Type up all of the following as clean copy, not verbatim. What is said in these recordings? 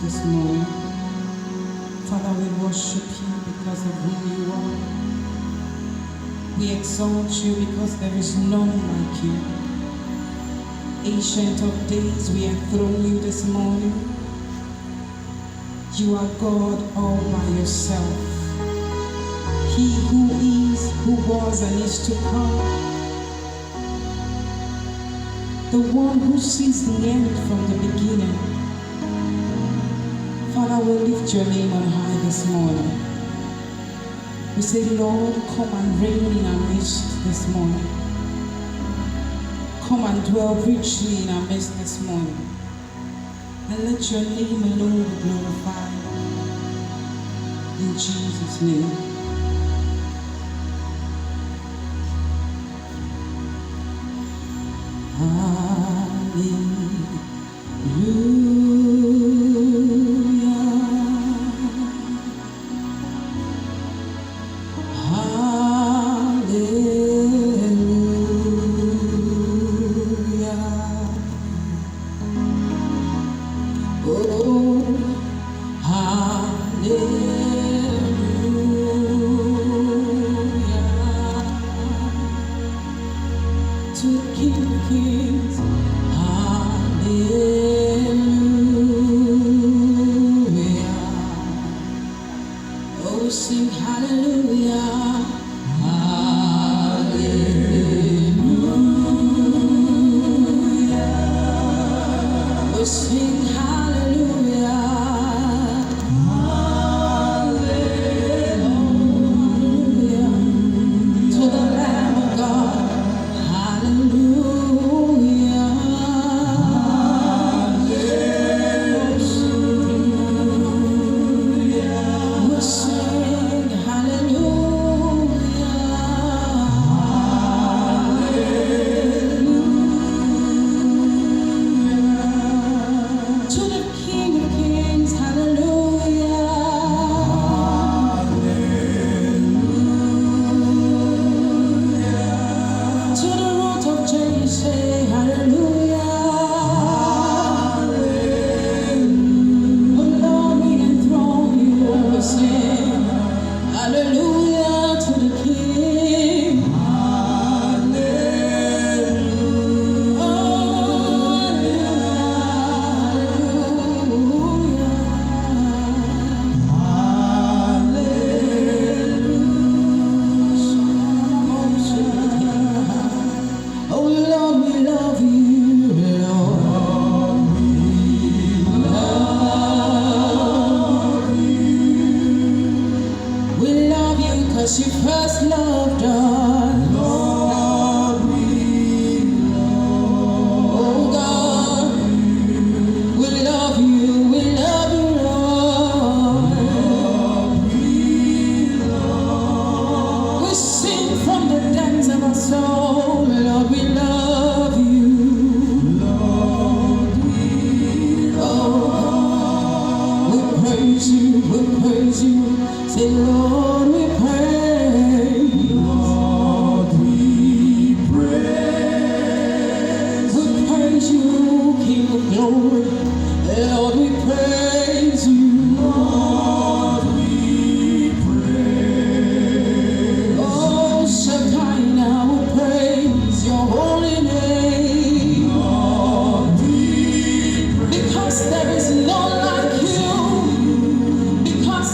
this morning. Father, we worship you because of who you are. We exalt you because there is none like you. Ancient of days, we enthrone you this morning. You are God all by yourself. He who is, who was, and is to come. The one who sees the end from the beginning. Father, we lift your name on high this morning. We say, Lord, come and reign in our midst this morning. Come and dwell richly in our midst this morning. And let your name alone be glorified. In Jesus' name.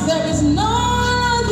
There is none like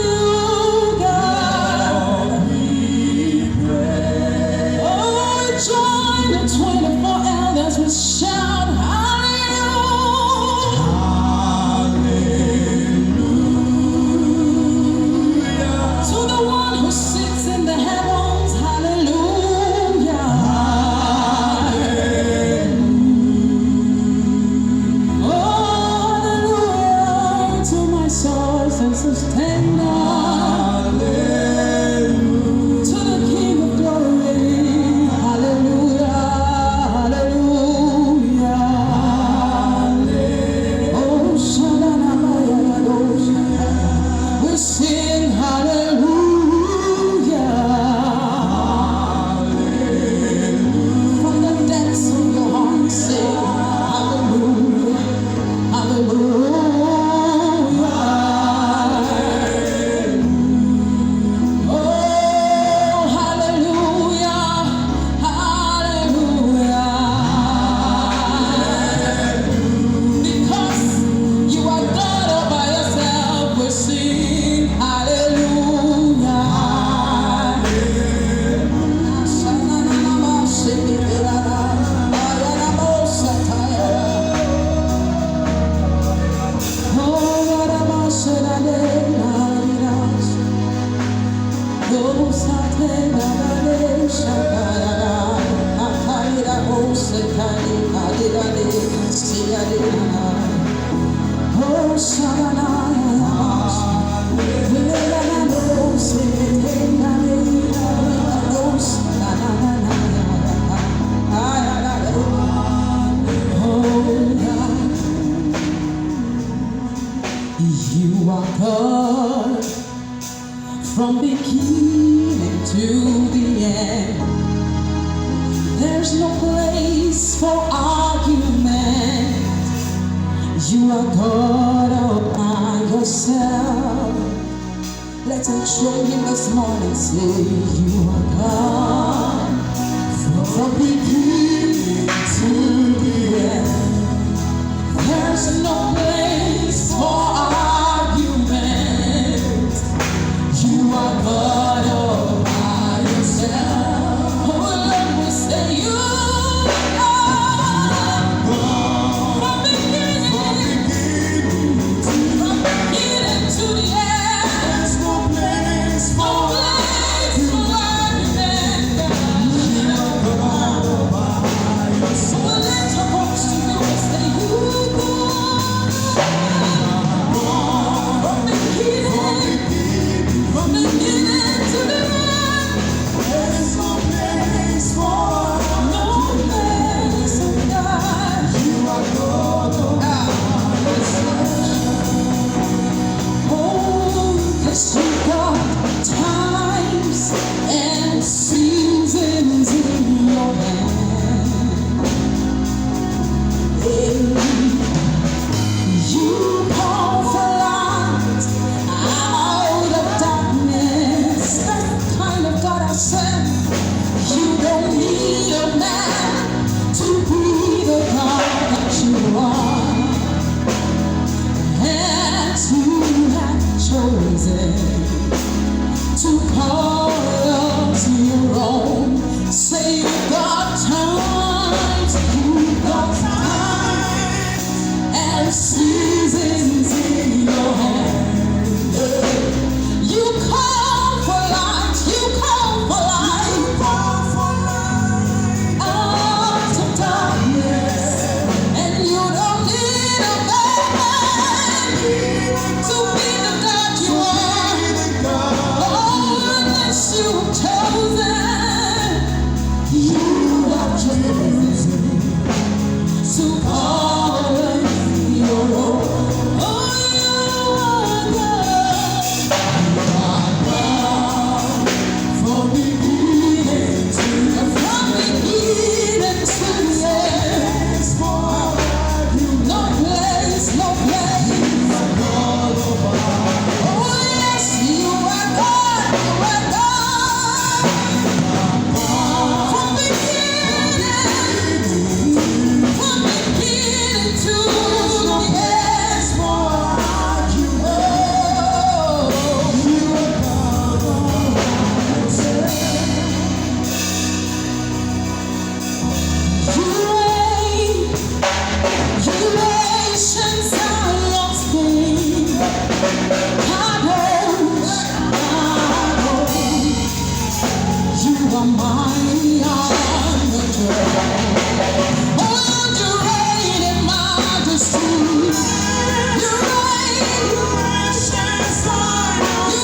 You are God from beginning to the end. There's no place for argument. You are God all by yourself. Let's enthrone him this morning. Say, you are God from beginning to the end. There's no place for argument. You are God all by yourself. Oh Lord, we say you are from beginning to the end. There's no place for argument. You are God all by yourself. So let your voice to you and say you from beginning to the end. There's no place for no place of God. You are God all by yourself. Oh, yes, you got times and seasons in your hand. You call for light out of darkness. That's the kind of God I serve. You don't need a man to be the God that you are. And you have chosen to call us your own. Say you got times, you got times and seasons in your hand. You call for light, you call for light out of darkness, and you don't need a man to be the God you are. Oh, unless you've chosen, you have chosen to call us your own. Oh, you are God from beginning to the end. No place, no place. Oh, yes, you are God, you are God from beginning to the end. You reign, you nation Zion's king. Kadosh, Kadosh, you are mighty on the throne. Oh, you reign in majesty. You reign, you nation Zion's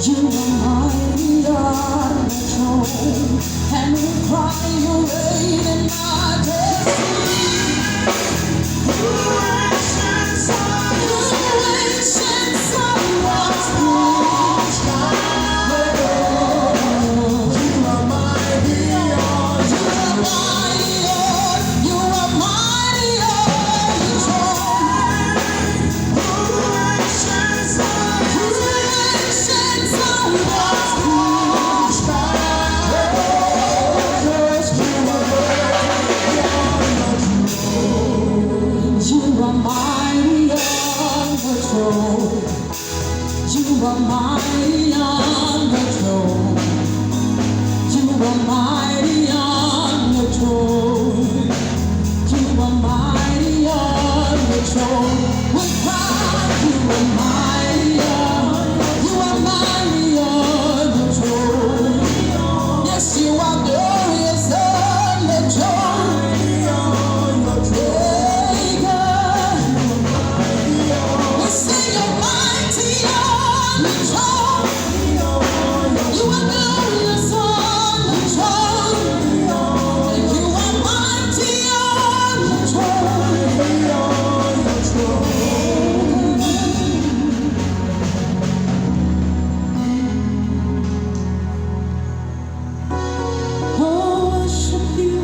you are mighty on the throne, and we cry you reign in majesty. You ancient Zion's throne. You are mighty on the throne. You are mighty on the throne. You ancient Zion's you are mighty on the throne. You are mighty on the throne. are mighty on the throne. You are mighty on the throne. We cry, you are mighty on the throne. Yes, you are glorious on the throne. Hey, God, we say you're mighty on the throne. You are glorious on the throne. You are mighty on the throne. Oh, worship you.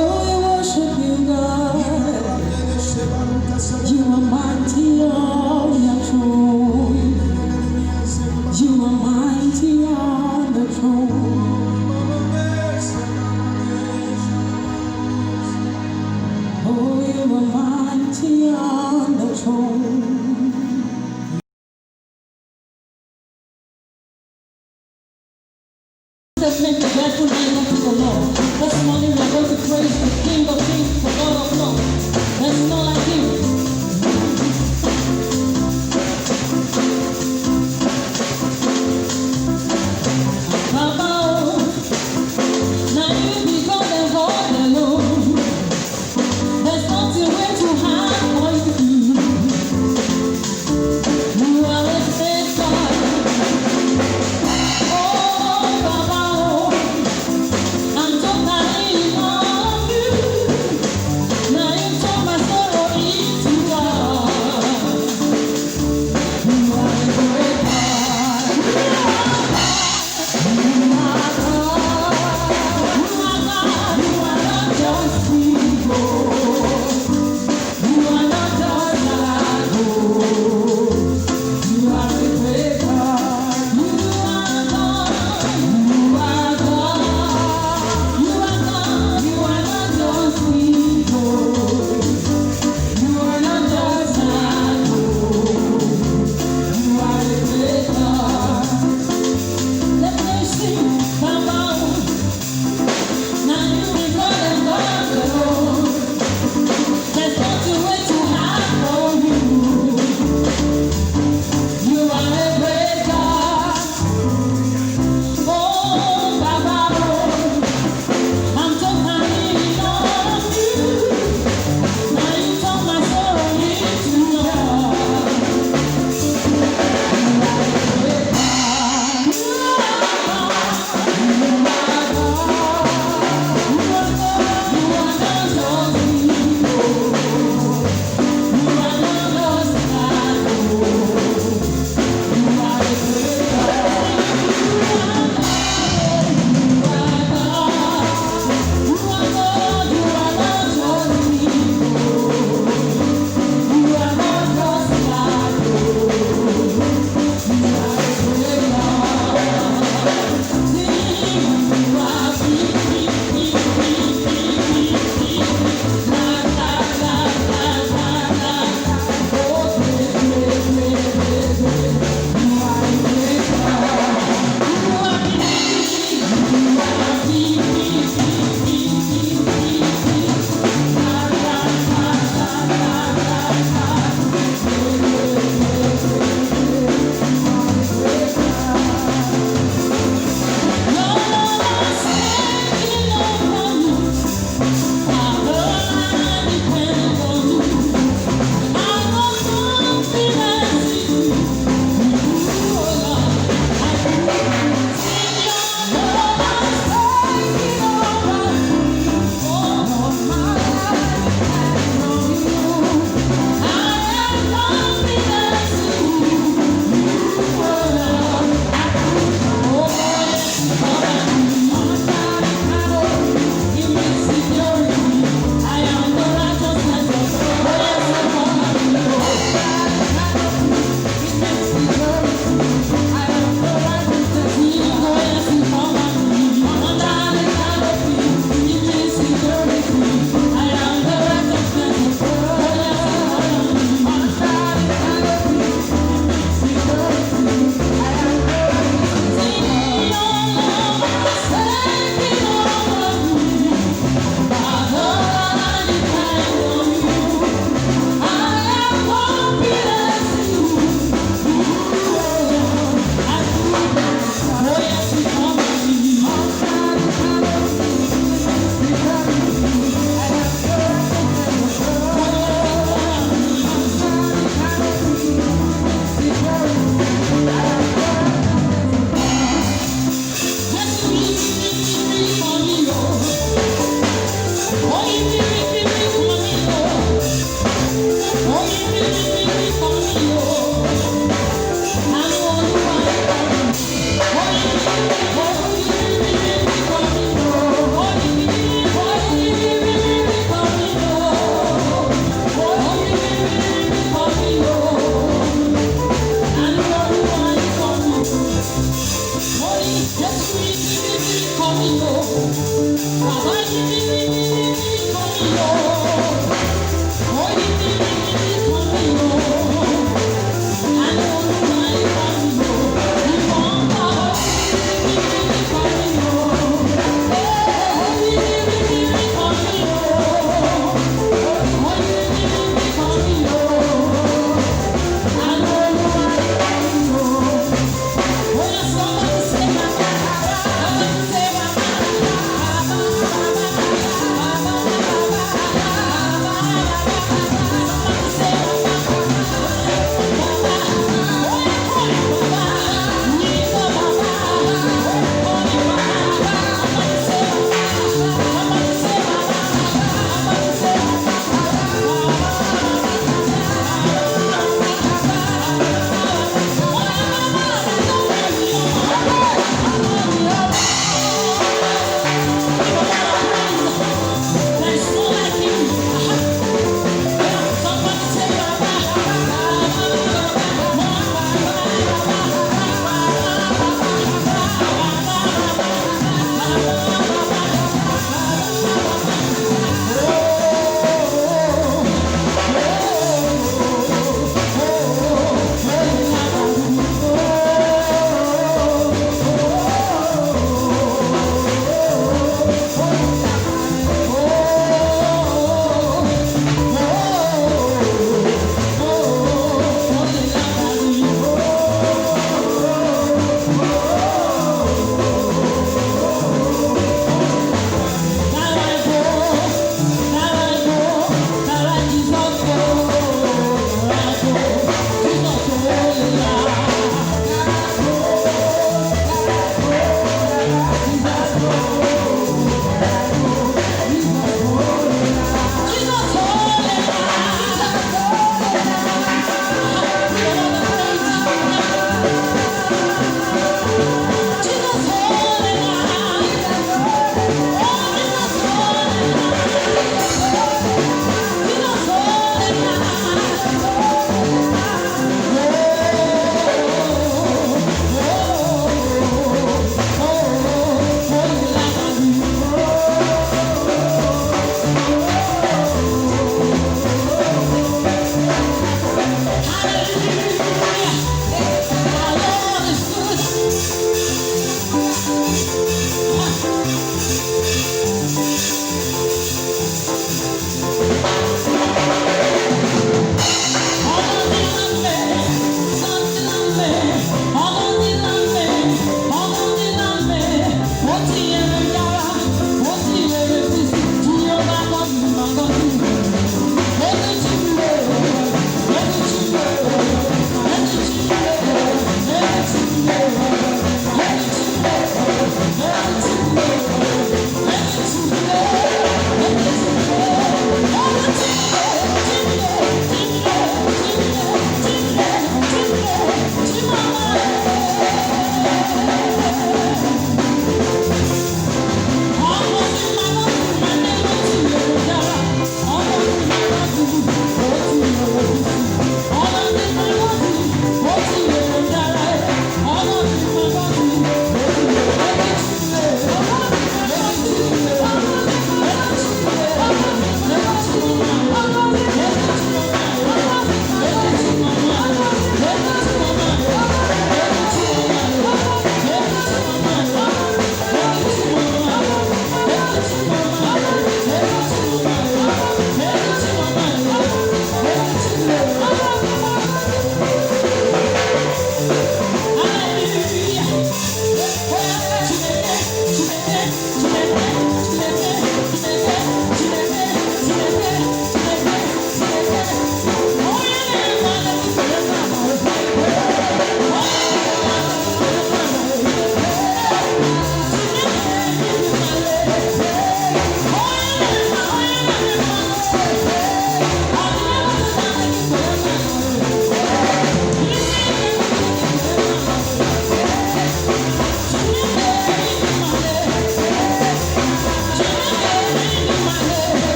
Oh, we worship you, God. You are mighty on the throne. You are mighty on the throne. Oh, you are mighty on the throne. Just make the joyful name unto the Lord. This morning we are going to praise the King of Kings, the Lord of Lords. There's no like him. Baba, oh, now you be God and God alone. There's nothing way too hard for you. You are a great God. Oh, Baba, oh, I'm so tired.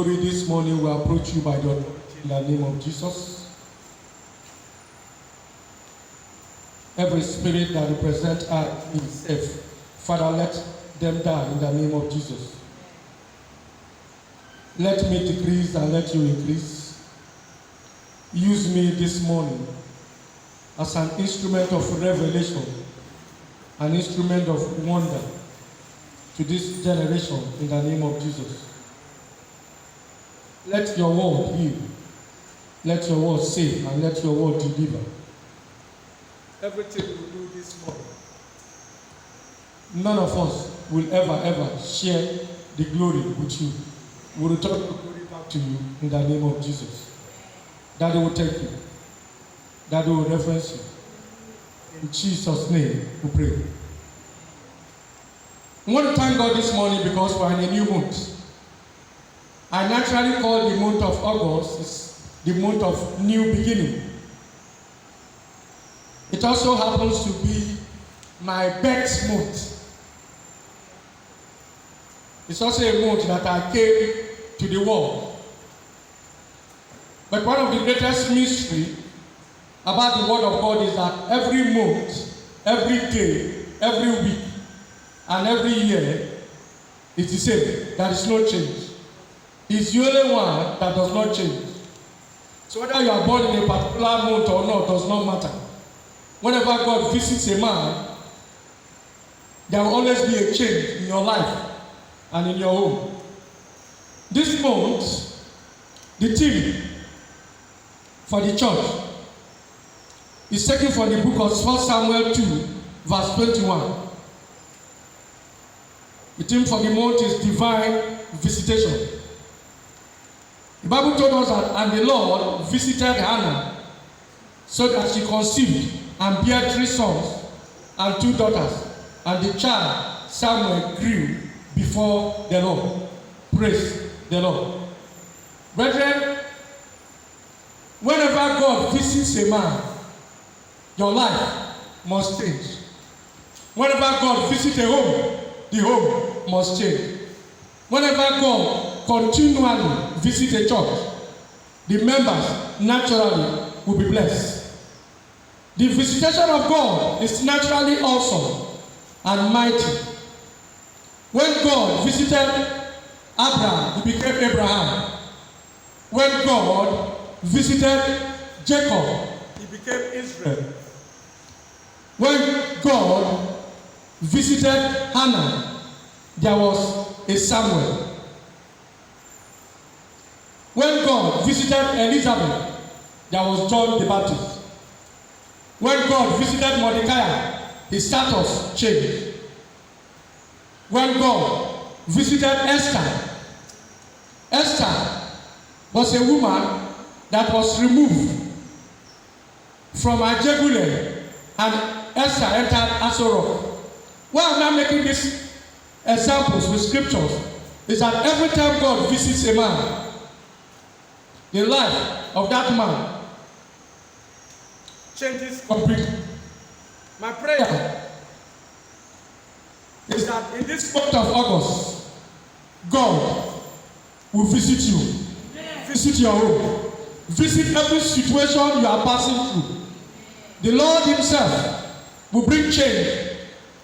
glory this morning, we approach you by the authority in the name of Jesus. Every spirit that represents us itself, Father, let them die in the name of Jesus. Let me decrease and let you increase. Use me this morning as an instrument of revelation, an instrument of wonder to this generation in the name of Jesus. Let your word heal, let your word save, and let your word deliver. Everything we do this morning, none of us will ever share the glory with you. We will return the glory back to you in the name of Jesus. Daddy will thank you. Daddy will reference you. In Jesus' name we pray. I want to thank God this morning because we're in a new month. I naturally call the month of August is the month of new beginning. It also happens to be my birth month. It's also a month that I came to the world. But one of the greatest mysteries about the Word of God is that every month, every day, every week, and every year is the same. There is no change. It's the only one that does not change. So whether you are born in a particular month or not does not matter. Whenever God visits a man, there will always be a change in your life and in your home. This month, the theme for the church is taken from the book of 1 Samuel 2, verse 21. The theme for the month is divine visitation. The Bible told us that, and the Lord visited Hannah so that she conceived and bare 3 sons and 2 daughters, and the child Samuel grew before the Lord. Praise the Lord. Brethren, whenever God visits a man, your life must change. Whenever God visits a home, the home must change. Whenever God continually visits a church, the members naturally will be blessed. The visitation of God is naturally awesome and mighty. When God visited Abraham, he became Abraham. When God visited Jacob, he became Israel. When God visited Hannah, there was a Samuel. When God visited Elizabeth, there was John the Baptist. When God visited Mordecai, his status changed. When God visited Esther, Esther was a woman that was removed from Ajegule, and Esther entered Asorok. Why am I making these examples with scriptures? Is that every time God visits a man, the life of that man changes completely. My prayer is that in this month of August, God will visit you, visit your home, visit every situation you are passing through. The Lord himself will bring change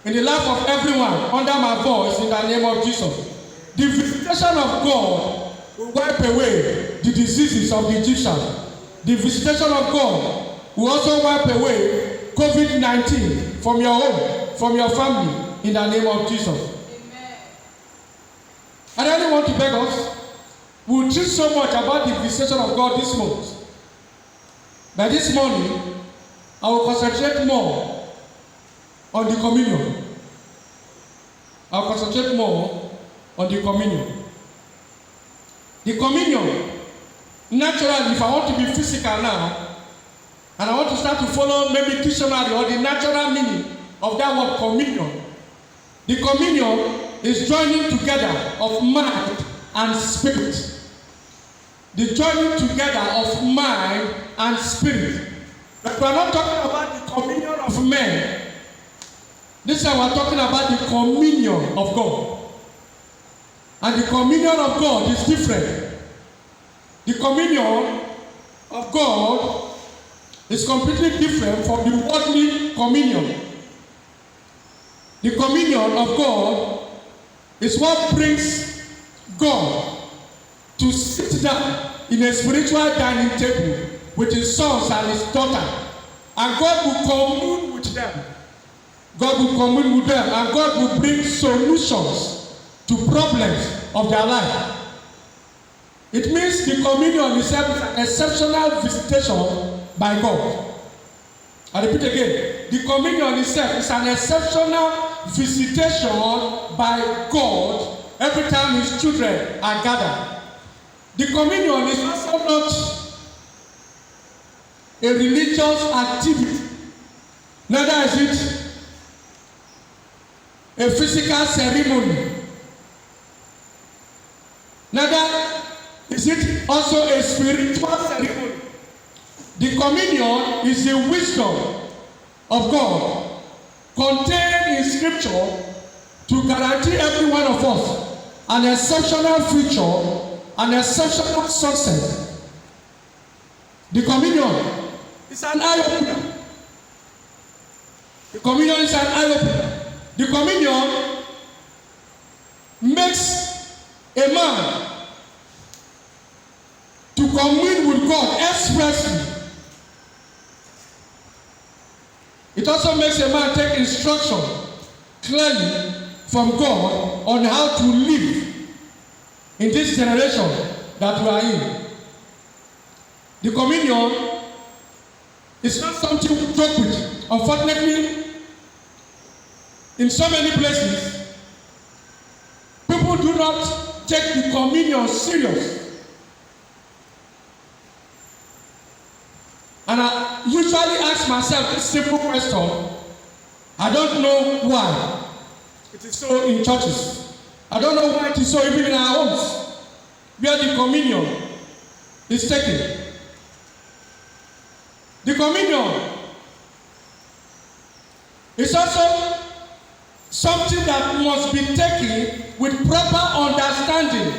in the life of everyone under my voice in the name of Jesus. The visitation of God will wipe away the diseases of the Egyptians. The visitation of God will also wipe away COVID-19 from your home, from your family, in the name of Jesus. Amen. I really want to beg us, we will teach so much about the visitation of God this month. But this morning, I will concentrate more on the communion. I will concentrate more on the communion. The communion, naturally, if I want to be physical now, and I want to start to follow maybe dictionary or the natural meaning of that word communion, the communion is joining together of mind and spirit. The joining together of mind and spirit. But we are not talking about the communion of men. This time we are talking about the communion of God. And the communion of God is different The communion of God is completely different from the worldly communion. The communion of God is what brings God to sit down in a spiritual dining table with his sons and his daughter, and God will commune with them. God will commune with them, and God will bring solutions to problems of their life. It means the communion itself is an exceptional visitation by God. I repeat again, the communion itself is an exceptional visitation by God every time his children are gathered. The communion is also not a religious activity, neither is it a physical ceremony, neither is it also a spiritual ceremony. The communion is the wisdom of God contained in Scripture to guarantee every one of us an exceptional future, an exceptional success. The communion is an eye-opener. The communion is an eye-opener. The communion makes a man to commune with God expressly. It also makes a man take instruction clearly from God on how to live in this generation that we are in. The communion is not something to joke with. Unfortunately, in so many places, people do not take the communion serious. And I usually ask myself this simple question. I don't know why it is so in churches. I don't know why it is so even in our homes, where the communion is taken. The communion is also something that must be taken with proper understanding.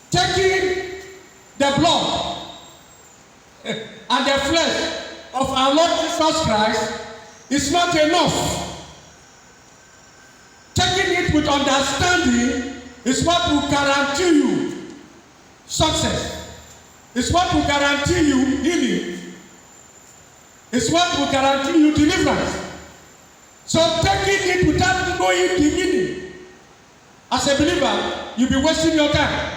Taking the blood and the flesh of our Lord Jesus Christ is not enough. Taking it with understanding is what will guarantee you success. It's what will guarantee you healing. It's what will guarantee you deliverance. So taking it without knowing the meaning, as a believer, you'll be wasting your time.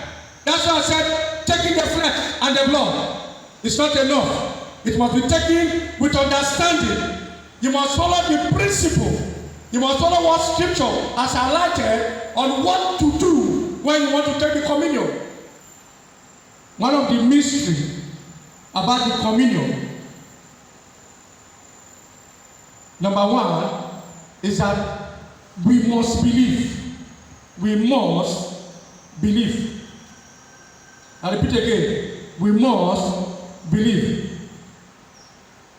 That's why I said taking the flesh and the blood is not enough. It must be taken with understanding. You must follow the principle. You must follow what Scripture has highlighted on what to do when you want to take the communion. One of the mysteries about the communion, number one, is that we must believe. We must believe. I repeat again, we must believe.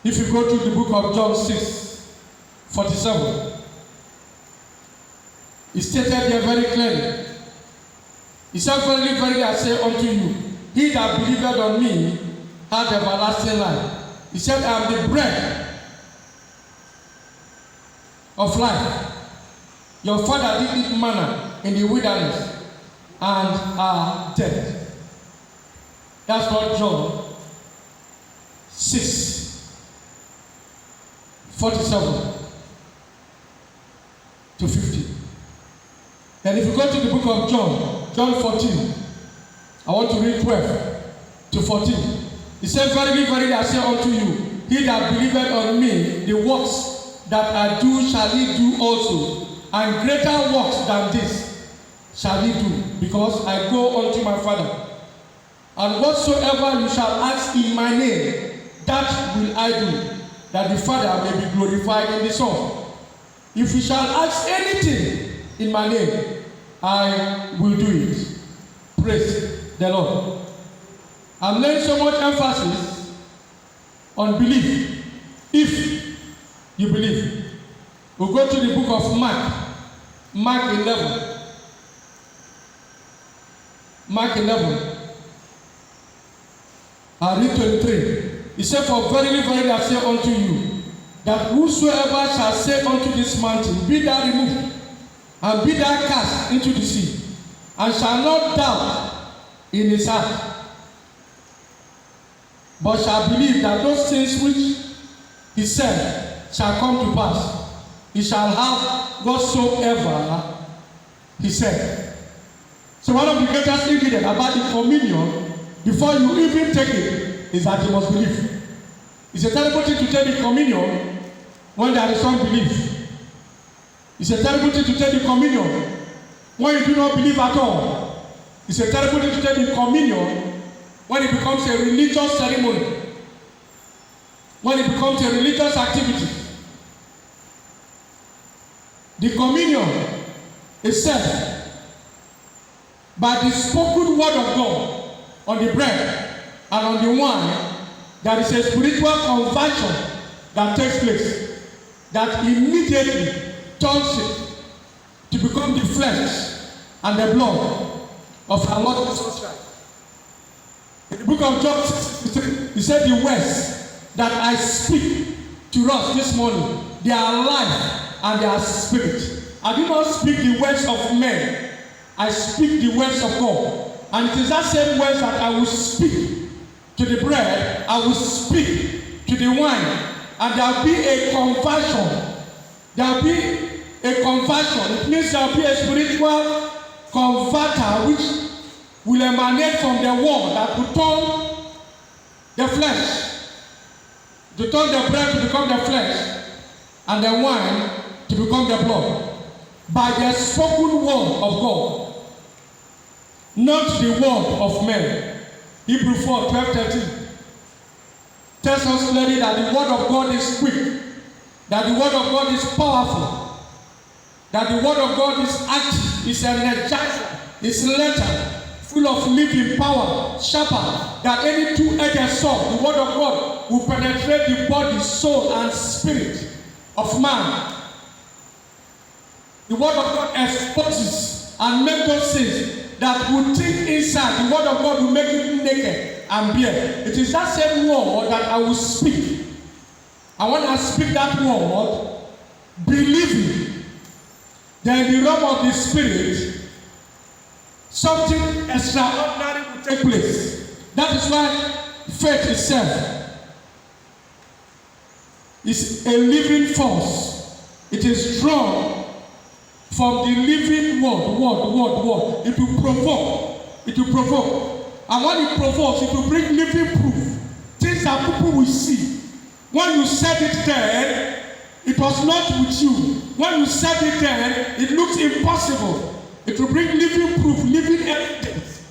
If you go to the book of John 6:47, it stated there very clearly. He said, verily, verily, I say unto you, he that believeth on me hath everlasting life. He said, I am the bread of life. Your father did eat manna in the wilderness and are dead. That's what John 6:47 to 50. And if you go to the book of John, John 14, I want to read 12 to 14. He said, verily, verily, I say unto you, he that believeth on me, the works that I do shall he do also, and greater works than this shall he do, because I go unto my Father. And whatsoever you shall ask in my name, that will I do, that the Father may be glorified in the Son. If you shall ask anything in my name, I will do it. Praise the Lord. I'm laying so much emphasis on belief. If you believe. We'll go to the book of Mark. Mark 11. Mark 11. I read 23. He said, for verily, verily, I say unto you, that whosoever shall say unto this mountain, be thou removed, and be thou cast into the sea, and shall not doubt in his heart, but shall believe that those things which he said shall come to pass, he shall have whatsoever he said. So one of the greatest ingredients about the communion, before you even take it, is that you must believe. It's a terrible thing to take the communion when there is unbelief. It's a terrible thing to take the communion when you do not believe at all. It's a terrible thing to take the communion when it becomes a religious ceremony, when it becomes a religious activity. The communion is set by the spoken word of God on the bread and on the wine. There is a spiritual conversion that takes place that immediately turns it to become the flesh and the blood of our Lord Jesus Christ. In the book of John 6:63, he said, the words that I speak to us this morning, they are life and they are spirit. I do not speak the words of men, I speak the words of God. And it is that same words that I will speak to the bread, I will speak to the wine, and there will be a conversion. There will be a conversion. It means there will be a spiritual converter which will emanate from the word that will turn the flesh, to turn the bread to become the flesh, and the wine to become the blood, by the spoken word of God, not the word of men. Hebrews 4:12-13 tells us clearly that the word of God is quick, that the word of God is powerful, that the word of God is active, is energizer, is later, full of living power, sharper than any two-edged sword. The word of God will penetrate the body, soul, and spirit of man. The word of God exposes and makes those things that will think inside. The word of God will make it naked and bare. It is that same word that I will speak. And when I speak that word, believing, then in the realm of the spirit, something extraordinary will take place. That is why faith itself is a living force. It is drawn from the living word. It will provoke. It will provoke. And when it provokes, it will bring living proof. Things that people will see. When you said it then, it was not with you. When you said it then, it looks impossible. It will bring living proof, living evidence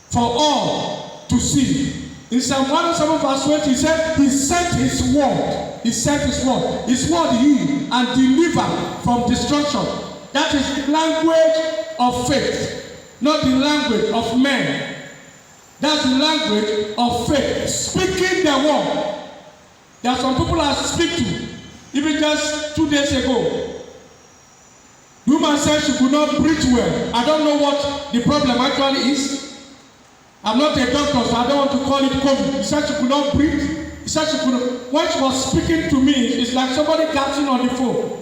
for all to see. In Psalm 107 verse 20, he said, he sent his word. He sent his word. His word heal and deliver from destruction. That is the language of faith, not the language of men. That's the language of faith. Speaking the word. There are some people I speak to, even just 2 days ago. The woman said she could not breathe well. I don't know what the problem actually is. I'm not a doctor, so I don't want to call it COVID. She said she could not breathe. She said she could not. When she was speaking to me, it's like somebody gasping on the phone.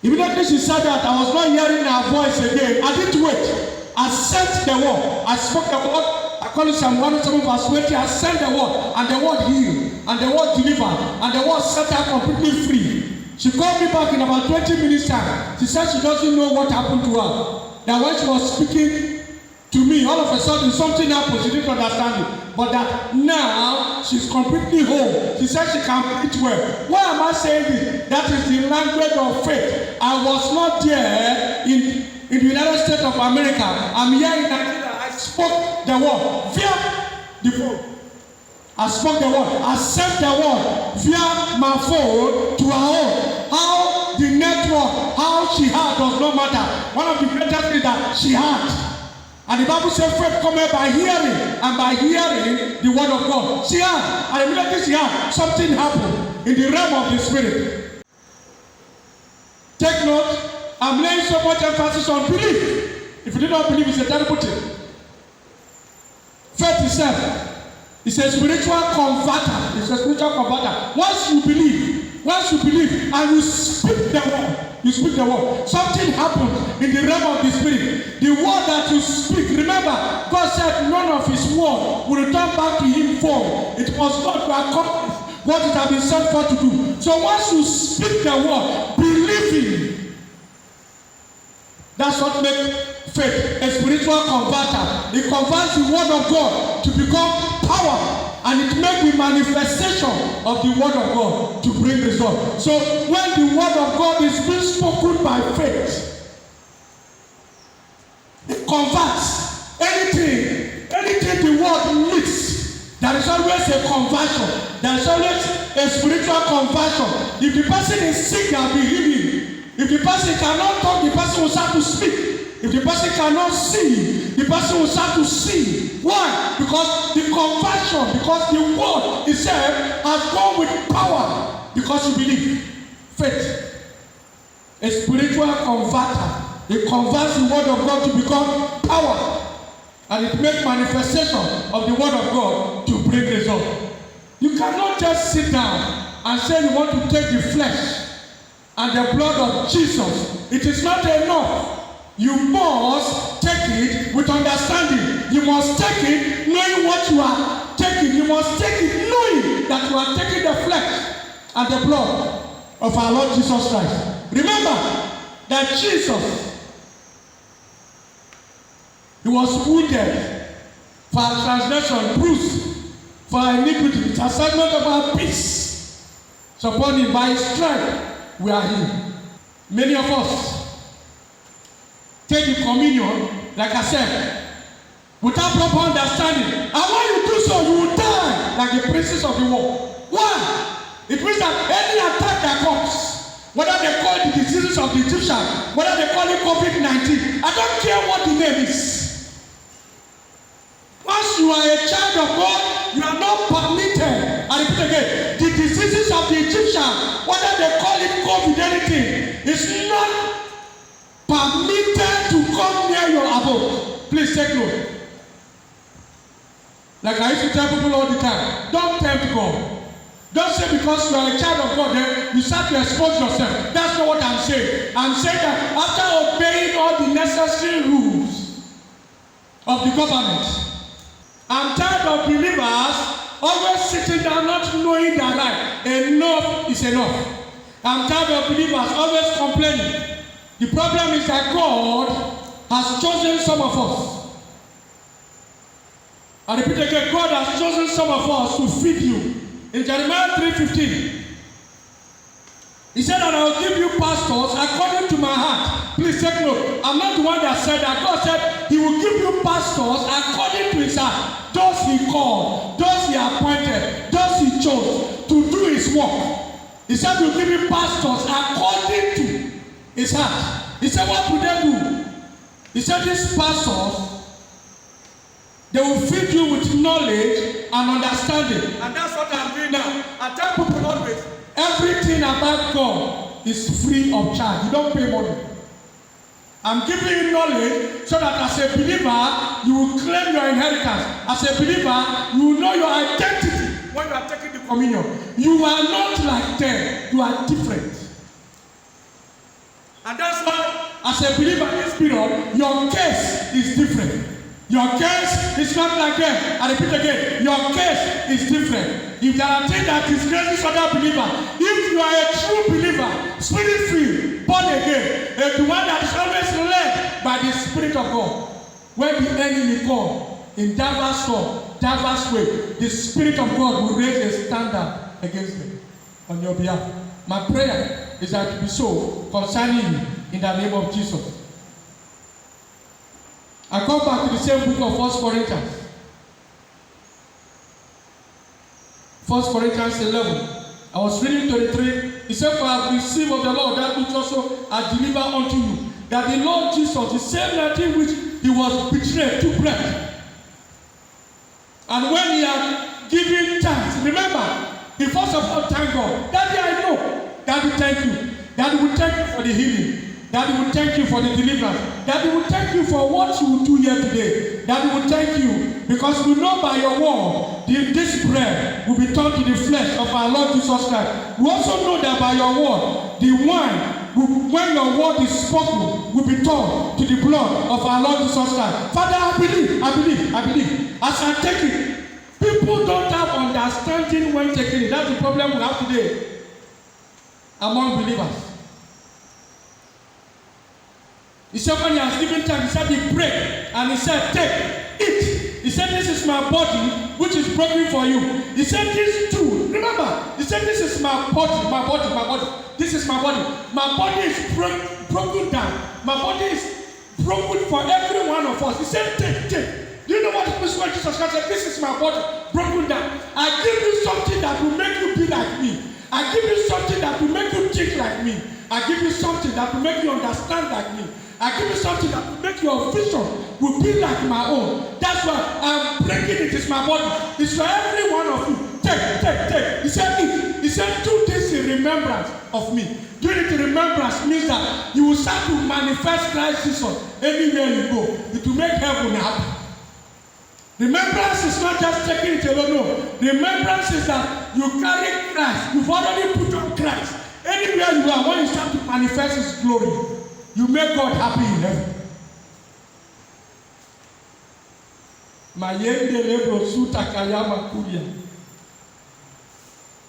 Immediately she said that, I was not hearing her voice again. I didn't wait. I sent the word. I spoke the word. I call it Psalm 107 verse 20. I sent the word, and the word healed, and the word delivered, and the word set her completely free. She called me back in about 20 minutes time. She said she doesn't know what happened to her. That when she was speaking to me, all of a sudden something happened. She didn't understand it. But that now she's completely whole. She said she can breathe well. Why am I saying this? That is the language of faith. I was not there in the United States of America. I'm here in Nigeria. I spoke the word via the phone. I spoke the word. I sent the word via my phone to her own. How the network, how she had does not matter. One of the greatest things that she had. And the Bible says faith cometh by hearing, and by hearing the word of God. She had, and immediately she had, something happened in the realm of the spirit. Take note, I'm laying so much emphasis on belief. If you do not believe, it's a terrible thing. Faith itself It's a spiritual converter. It's a spiritual converter. Once you believe, and you speak the word. You speak the word. Something happens in the realm of the spirit. The word that you speak. Remember, God said none of his word will return back to him void. It was God to accomplish what it has been sent for to do. So once you speak the word, believing, that's what makes faith a spiritual converter. It converts the word of God to become power. And it makes the manifestation of the word of God to bring results. So when the word of God is being spoken by faith, it converts anything the word needs. There is always a conversion. There is always a spiritual conversion. If the person is sick, there will be healing. If the person cannot talk, the person will start to speak. If the person cannot see, the person will start to see. Why? Because the conversion, because the word itself has gone with power. Because you believe. Faith. A spiritual converter. It converts the word of God to become power. And it makes manifestation of the word of God to bring result. You cannot just sit down and say you want to take the flesh and the blood of Jesus. It is not enough. You must take it with understanding. You must take it knowing what you are taking. You must take it knowing that you are taking the flesh and the blood of our Lord Jesus Christ. Remember that Jesus, he was wounded for our transgression, bruised for our iniquity. The chastisement of our peace is upon him. By his strength we are healed. Many of us take the communion, like I said, without proper understanding. And when you do so, you will die like the princes of the world. Why? It means that any attack that comes, whether they call it the diseases of the Egyptians, whether they call it COVID-19, I don't care what the name is. Once you are a child of God, you are not permitted. I repeat again, the diseases of the Egyptians, whether they call it COVID anything, is not permitted to come near your abode. Please take note. Like I used to tell people all the time, don't tempt God. Don't say because you are a child of God, then you start to expose yourself. That's not what I'm saying. I'm saying that after obeying all the necessary rules of the government, I'm tired of believers always sitting down not knowing their life. Enough is enough. I'm tired of believers always complaining. The problem is that God has chosen some of us. I repeat again, God has chosen some of us to feed you. In Jeremiah 3:15, he said that I will give you pastors according to my heart. Please take note. I'm not the one that said that. God said he will give you pastors according to his heart. Those he called, those he appointed, those he chose to do his work. He said he will give you pastors according to his heart. He said, what will they do? He said, these pastors, they will feed you with knowledge and understanding. And that's what I'm doing now. I tell people always, everything about God is free of charge. You don't pay money. I'm giving you knowledge so that as a believer, you will claim your inheritance. As a believer, you will know your identity when you are taking the communion. You are not like them. You are different. And that's why, as a believer in this period, your case is different. Your case is not like them. I repeat again, your case is different. If there are things that disgraces other believers, if you are a true believer, spirit-filled, born again, the one that is always led by the Spirit of God, when the enemy comes in diverse form, diverse way, the Spirit of God will raise a standard against them on your behalf. My prayer is that it be so concerning you in the name of Jesus. I come back to the same book of 1 Corinthians. 1 Corinthians 11. I was reading 23. He said, for I have received of the Lord that which also I deliver unto you, that the Lord Jesus, the same night in which he was betrayed, took bread. And when he had given thanks, remember, he first of all thanked God. Daddy, I know. Daddy, thank you. Daddy, we thank you for the healing. Daddy will thank you for the deliverance. Daddy will thank you for what you will do here today. Daddy will thank you because we know by your word this bread will be turned to the flesh of our Lord Jesus Christ. We also know that by your word, the wine, when your word is spoken, will be turned to the blood of our Lord Jesus Christ. Father, I believe. As I take it, people don't have understanding when taking it. That's the problem we have today among believers. He said when he has given time, he said he prayed and he said, take, eat. He said this is my body which is broken for you. He said this too. Remember, he said this is my body. This is my body. My body is broken down. My body is broken for every one of us. He said take. Do you know what Jesus Christ said? This is my body broken down. I give you something that will make you be like me. I give you something that will make you think like me. I give you something that will make you understand like me. I give you something that will make your vision will be like my own. That's why I'm breaking it. It's my body. It's for every one of you. Take. He said eat. He said do this in remembrance of me. Doing it in remembrance means that you will start to manifest Christ Jesus anywhere you go. It will make heaven happen. Remembrance is not just taking it alone. No. Remembrance is that you carry Christ. You've already put on Christ. Anywhere you are, when you start to manifest His glory, you make God happy in heaven.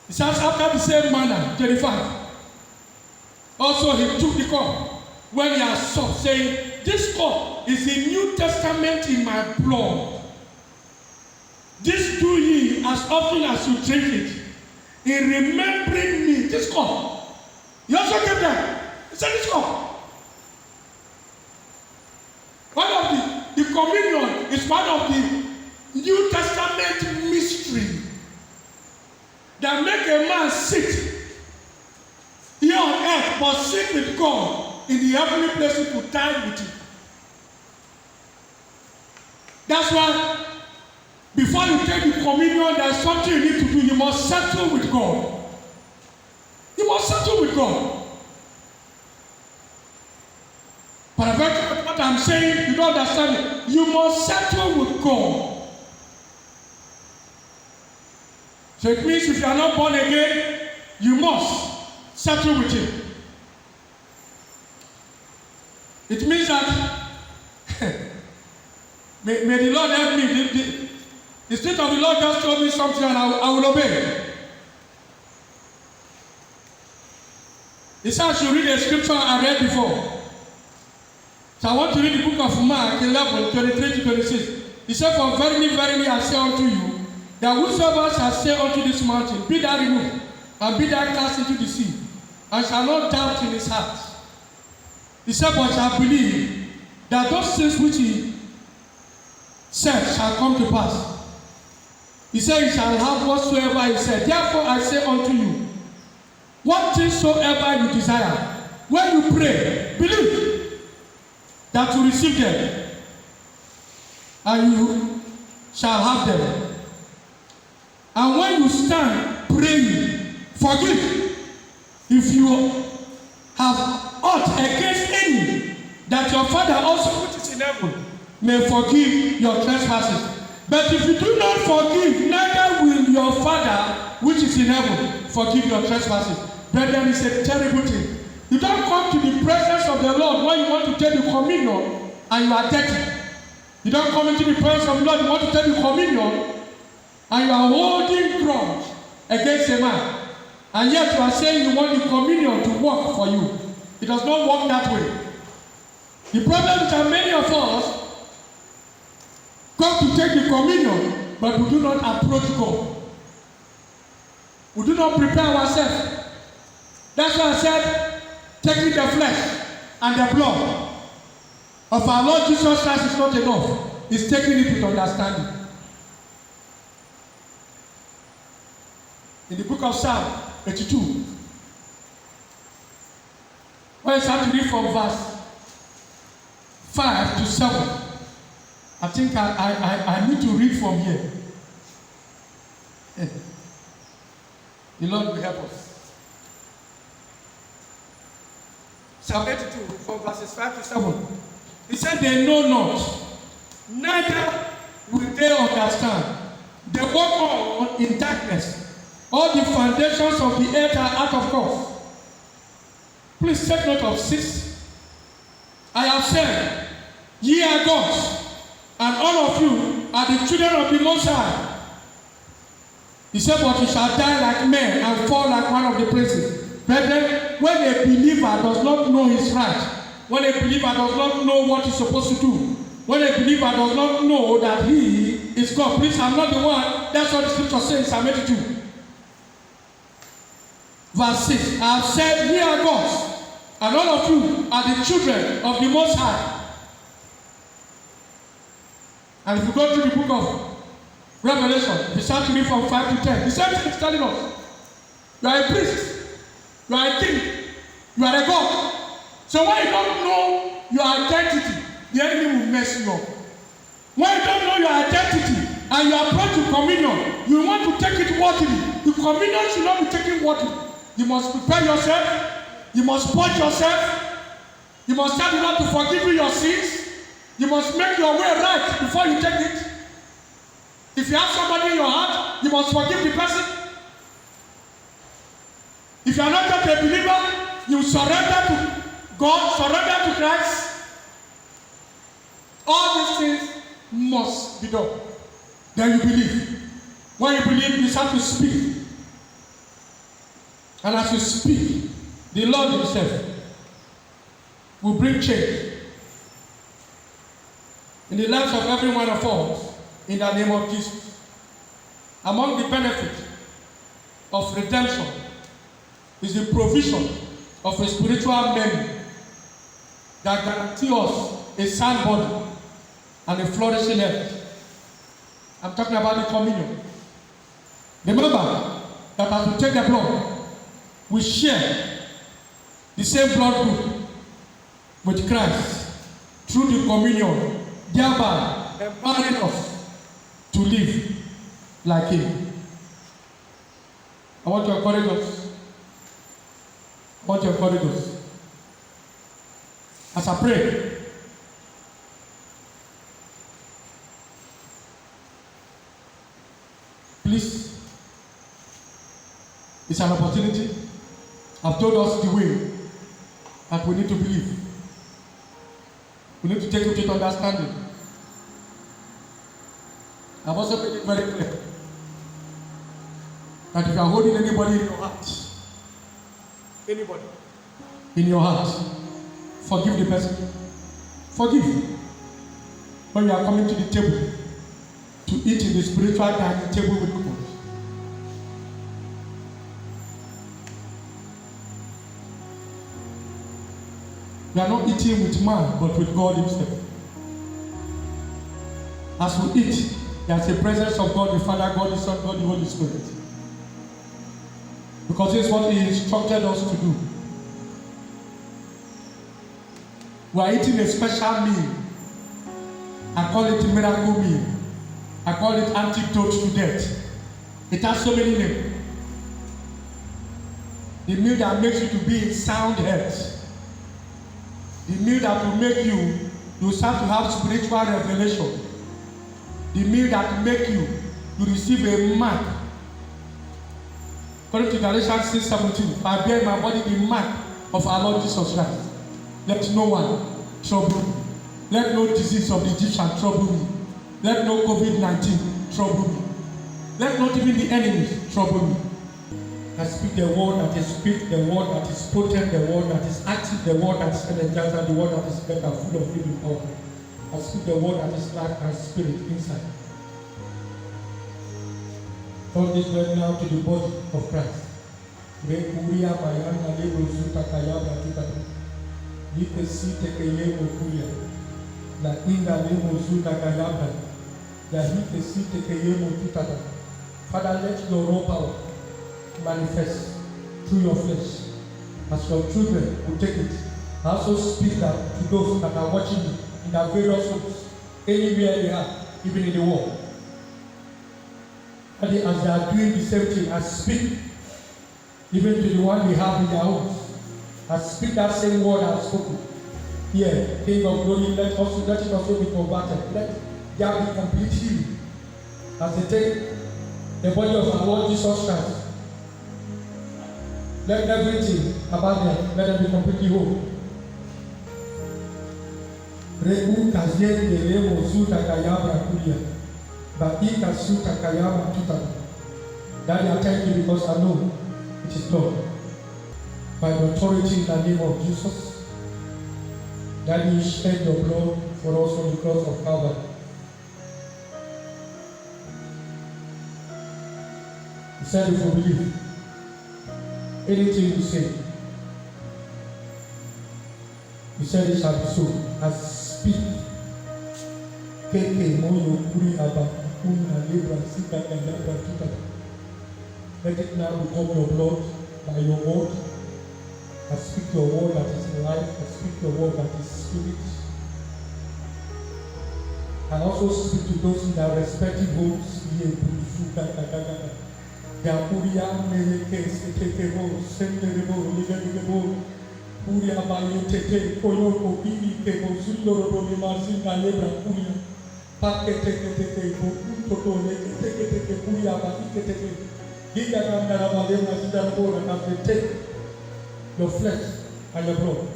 It says after the same manner, 35. Also he took the cup when he had supped, saying, this cup is the New Testament in my blood. This do ye as often as you drink it, in remembering me. This cup. He also gave them. He said this cup. One of the communion is part of the New Testament mystery that make a man sit here on earth but sit with God in the heavenly places to time with Him. That's why before you take the communion, there's something you need to do. You must settle with God. You must settle with God. But what I'm saying, you don't understand it. You must settle with God. So it means if you are not born again, you must settle with Him. It means that may the Lord help me. The Spirit of the Lord just told me something and I will obey. He said I should read a scripture I read before. So I want to read the book of Mark 11, 23 to 26. He said, for verily, I say unto you, that whosoever shall say unto this mountain, be thou removed, and be thou cast into the sea, and shall not doubt in his heart. He said, but shall believe that those things which he said shall come to pass. He said, he shall have whatsoever he said. Therefore I say unto you, what things soever you desire, when you pray, believe that you receive them, and you shall have them. And when you stand praying, forgive if you have aught against any, that your Father also which is in heaven may forgive your trespasses. But if you do not forgive, neither will your Father which is in heaven forgive your trespasses. Brethren, it's a terrible thing. You don't come to the presence of the Lord when you want to take the communion and you are dirty. You don't come into the presence of the Lord, you want to take the communion and you are holding grudge against a man. And yet you are saying you want the communion to work for you. It does not work that way. The problem is that many of us come to take the communion, but we do not approach God. We do not prepare ourselves. That's why I said, taking the flesh and the blood of our Lord Jesus Christ is not enough. It's taking it with understanding. In the book of Psalm 82, when I start to read from verse 5 to 7, I think I need to read from here. The Lord will help us. Psalm 82, from verses 5 to 7. He said, they know not, neither will they understand. They walk on in darkness. All the foundations of the earth are out of course. Please take note of 6. I have said, ye are gods, and all of you are the children of the Most High. He said, but you shall die like men and fall like one of the princes. Brethren, when a believer does not know his right, when a believer does not know what he's supposed to do, when a believer does not know that he is God, please, I'm not the one. That's what the scripture says in Psalm 82. Verse 6, I have said, ye are gods, and all of you are the children of the Most High. And if you go through the book of Revelation, if you start to read from 5 to 10, the same thing is telling us, you are a priest, you are a king, you are a God. So when you don't know your identity, the enemy will mess you up. When you don't know your identity and you approach to communion, you want to take it worthily. The communion should not be taken worthily. You must prepare yourself. You must purge yourself. You must tell the Lord to forgive you your sins. You must make your way right before you take it. If you have somebody in your heart, you must forgive the person. If you are not yet a believer, you surrender to God, surrender to Christ. All these things must be done. Then you believe. When you believe, you start to speak. And as you speak, the Lord Himself will bring change in the lives of every one of us in the name of Jesus. Among the benefits of redemption is the provision of a spiritual menu that guarantees us a sound body and a flourishing health. I'm talking about the communion. Remember that as we take the blood, we share the same blood group with Christ through the communion, thereby empowering us to live like Him. I want to encourage us. As I pray, please, it's an opportunity. I've told us the way that we need to believe. We need to take it with understanding. I've also made it very clear that if you are holding anybody in your heart, forgive the person. Forgive. When you are coming to the table to eat in the spiritual dining table with God, we are not eating with man, but with God Himself. As we eat, there is a presence of God the Father, God the Son, God the Holy Spirit. Because this is what He instructed us to do. We are eating a special meal. I call it a miracle meal. I call it antidote to death. It has so many names. The meal that makes you to be in sound health. The meal that will make you start to have spiritual revelation. The meal that will make you receive a mark. According to Galatians 6:17, I bear in my body the mark of our Lord Jesus Christ. Let no one trouble me. Let no disease of the Egyptian trouble me. Let no COVID-19 trouble me. Let not even the enemies trouble me. I speak the word that is quick, the word that is potent, the word that is active, the word that is energized, and the word that is better, full of living power. I speak the word that is life and spirit inside. Turn this word now to the body of Christ. Father, let your raw power manifest through your flesh as your children will take it. I also speak that to those that are watching me in their various homes, anywhere they are, even in the world. And as they are doing the same thing, I speak even to the one they have in their homes. I speak that same word I've spoken. Here, King of glory, let it also be converted. Let there be complete healing. As they take the body of our Lord Jesus Christ, let everything about them, let them be completely whole. Reu kazien elemo zuta kayama kulia, baika suta kayama tuta. Daddy, I thank you because I know it is done. By the authority in the name of Jesus, Daddy, you shed your blood for us on the cross of Calvary. He said, if we believe, anything you say, he said it shall be so. I speak. Keke moyo kuri aba kuna libra sita kayabra tuta. Let it now become your blood by your word. I speak your word that is life. I speak your word that is spirit. I also speak to those in their respective homes. Yakuria meleke sekekebo senderebo ligerebo kuria bayo tete koyo kobi kebo sundoro romi masinga lebra kuria pakete tete ko toto leke tete kuria ba ikete giga kandara balema sidaro na take your flesh and your blood.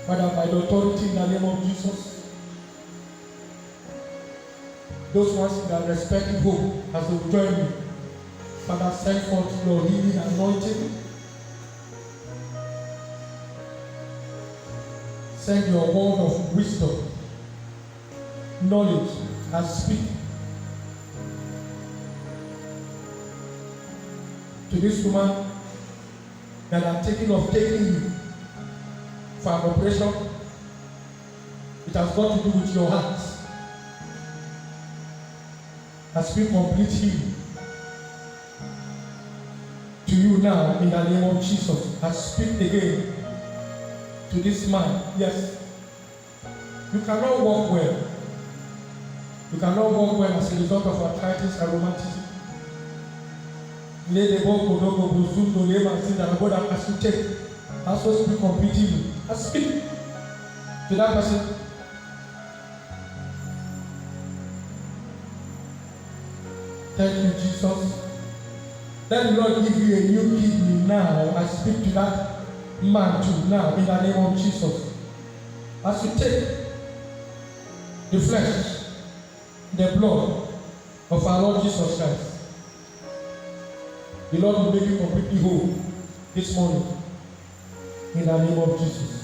Father, by the authority in the name of Jesus, those ones in their respective home as they join me, Father, send forth your healing anointing. Send your word of wisdom, knowledge, and speak to this woman that are taking you for an operation. It has got to do with your heart. I speak complete healing to you now in the name of Jesus. I speak again to this man. Yes, you cannot walk well. You cannot walk well as a result of arthritis and rheumatism. As you take, I also speak complete healing. I speak to that person. Thank you, Jesus. Let the Lord give you a new kidney now. I speak to that man too now in the name of Jesus. As you take the flesh, the blood of our Lord Jesus Christ, the Lord will make you completely whole this morning in the name of Jesus.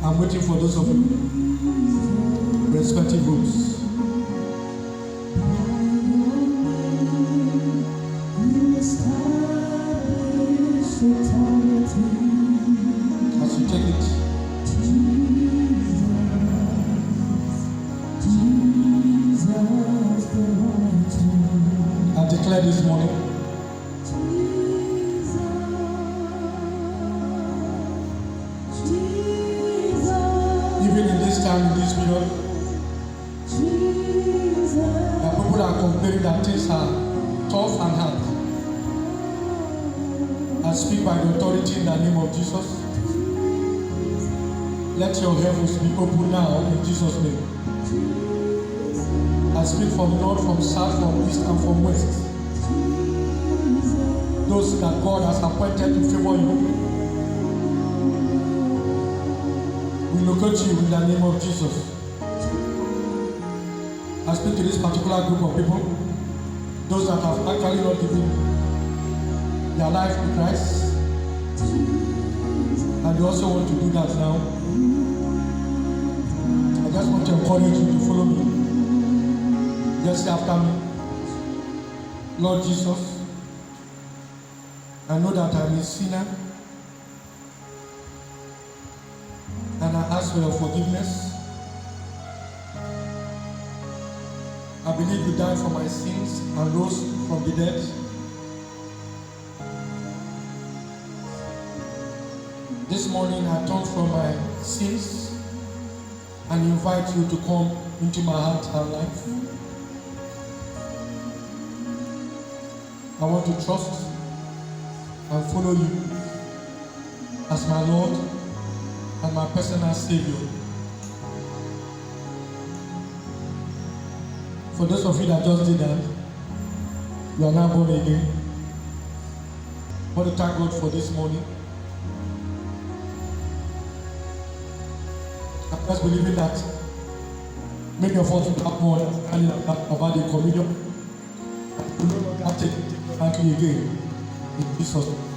I'm waiting for those of you, respective groups. As you take it, I declare this morning, in this period, that people are complaining that things are tough and hard. I speak by the authority in the name of Jesus. Let your heavens be open now in Jesus' name. I speak from north, from south, from east, and from west. Those that God has appointed to favor you, we locate you in the name of Jesus. I speak to this particular group of people, those that have actually not given their life to Christ, and they also want to do that now. I just want to encourage you to follow me. Just say after me. Lord Jesus, I know that I'm a sinner, and I ask for your forgiveness. I believe you died for my sins and rose from the dead. This morning I turn from my sins and invite you to come into my heart and life. I want to trust and follow you as my Lord and my personal Savior. For those of you that just did that, you are now born again. I want to thank God for this morning. I'm just believing that many of us will have more understanding about the communion. We will not take it again in Jesus' name.